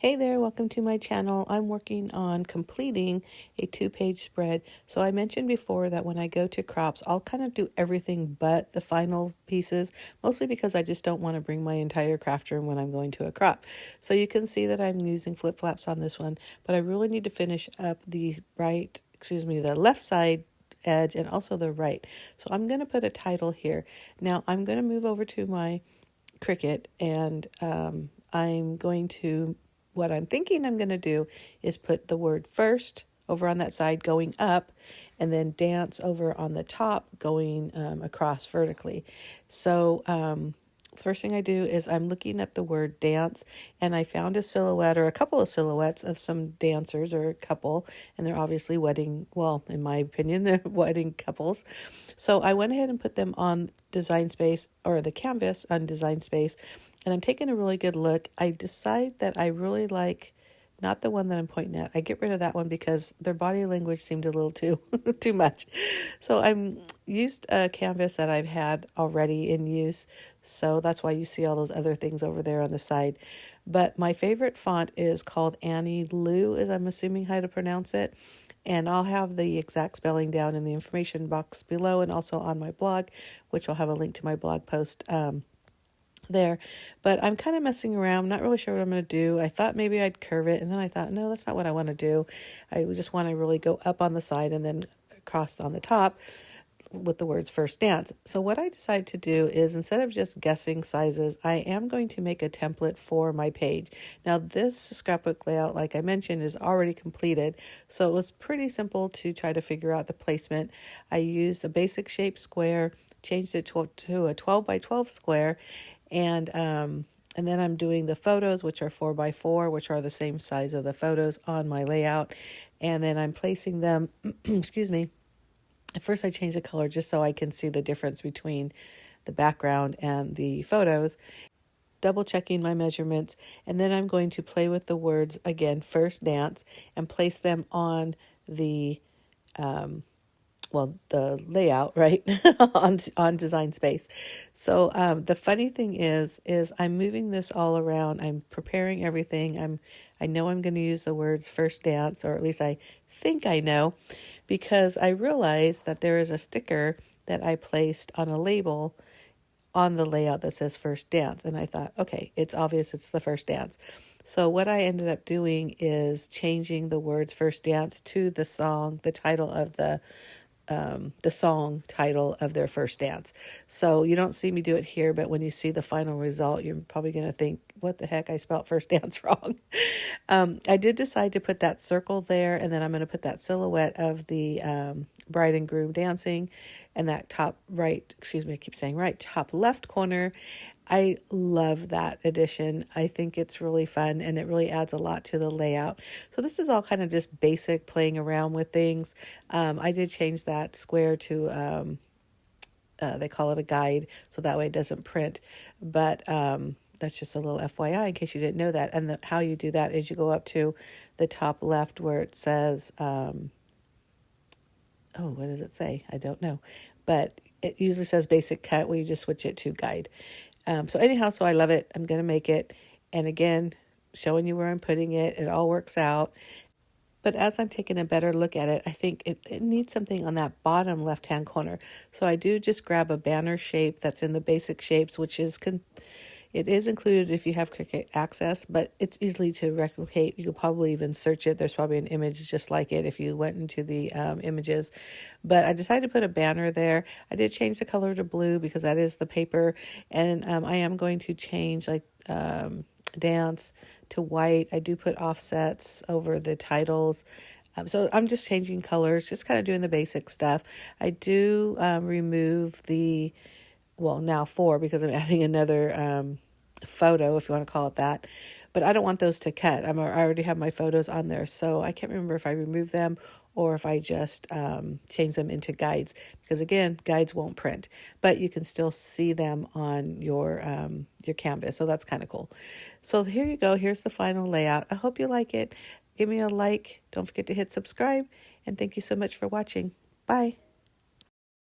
Hey there, welcome to my channel. I'm working on completing a 2-page spread. So I mentioned before that when I go to crops, I'll kind of do everything but the final pieces, mostly because I just don't want to bring my entire craft room when I'm going to a crop. So you can see that I'm using flip-flaps on this one, but I really need to finish up the the left side edge and also the right. So I'm going to put a title here. Now I'm going to move over to my Cricut and what I'm thinking I'm going to do is put the word first over on that side going up and then dance over on the top going across vertically. So first thing I do is I'm looking up the word dance, and I found a silhouette or a couple of silhouettes of some dancers, or a couple, and they're obviously in my opinion, they're wedding couples. So I went ahead and put them on Design Space, or the canvas on Design Space, and I'm taking a really good look. I decide that I really like not the one that I'm pointing at. I get rid of that one because their body language seemed a little too too much. So I'm used a canvas that I've had already in use. So that's why you see all those other things over there on the side. But my favorite font is called Annie Lou, as I'm assuming how to pronounce it. And I'll have the exact spelling down in the information box below and also on my blog, which I'll have a link to my blog post there. But I'm kind of messing around. I'm not really sure what I'm going to do. I thought maybe I'd curve it, and then I thought, no, that's not what I want to do. I just want to really go up on the side and then across on the top with the words first dance. So what I decided to do is, instead of just guessing sizes, I am going to make a template for my page. Now this scrapbook layout, like I mentioned, is already completed, so it was pretty simple to try to figure out the placement. I used a basic shape square, changed it to a 12 by 12 square, and then I'm doing the photos, which are 4 by 4, which are the same size of the photos on my layout. And then I'm placing them, excuse me. At first I changed the color just so I can see the difference between the background and the photos, double checking my measurements. And then I'm going to play with the words again, first dance, and place them on the the layout, right, on Design Space. So the funny thing is I'm moving this all around. I'm preparing everything. I know I'm going to use the words first dance, or at least I think I know, because I realized that there is a sticker that I placed on a label on the layout that says first dance. And I thought, okay, it's obvious it's the first dance. So what I ended up doing is changing the words first dance to the song, the title of the song title of their first dance. So you don't see me do it here, but when you see the final result, you're probably going to think, what the heck, I spelled first dance wrong. I did decide to put that circle there, and then I'm going to put that silhouette of the bride and groom dancing, and that top left corner. I love that addition. I think it's really fun, and it really adds a lot to the layout. So this is all kind of just basic playing around with things. I did change that square to, they call it a guide, so that way it doesn't print. But that's just a little FYI in case you didn't know that. And how you do that is you go up to the top left where it says, what does it say? I don't know. But it usually says basic cut, where you just switch it to guide. So I love it. I'm going to make it. And again, showing you where I'm putting it. It all works out. But as I'm taking a better look at it, I think it needs something on that bottom left-hand corner. So I do just grab a banner shape that's in the basic shapes, which is it is included if you have Cricut access, but it's easily to replicate. You could probably even search it. There's probably an image just like it if you went into the images. But I decided to put a banner there. I did change the color to blue because that is the paper. And I am going to change dance to white. I do put offsets over the titles. So I'm just changing colors, just kind of doing the basic stuff. I do remove now 4, because I'm adding another photo, if you want to call it that. But I don't want those to cut. I already have my photos on there, so I can't remember if I remove them or if I just change them into guides. Because again, guides won't print, but you can still see them on your canvas. So that's kind of cool. So here you go. Here's the final layout. I hope you like it. Give me a like. Don't forget to hit subscribe. And thank you so much for watching. Bye.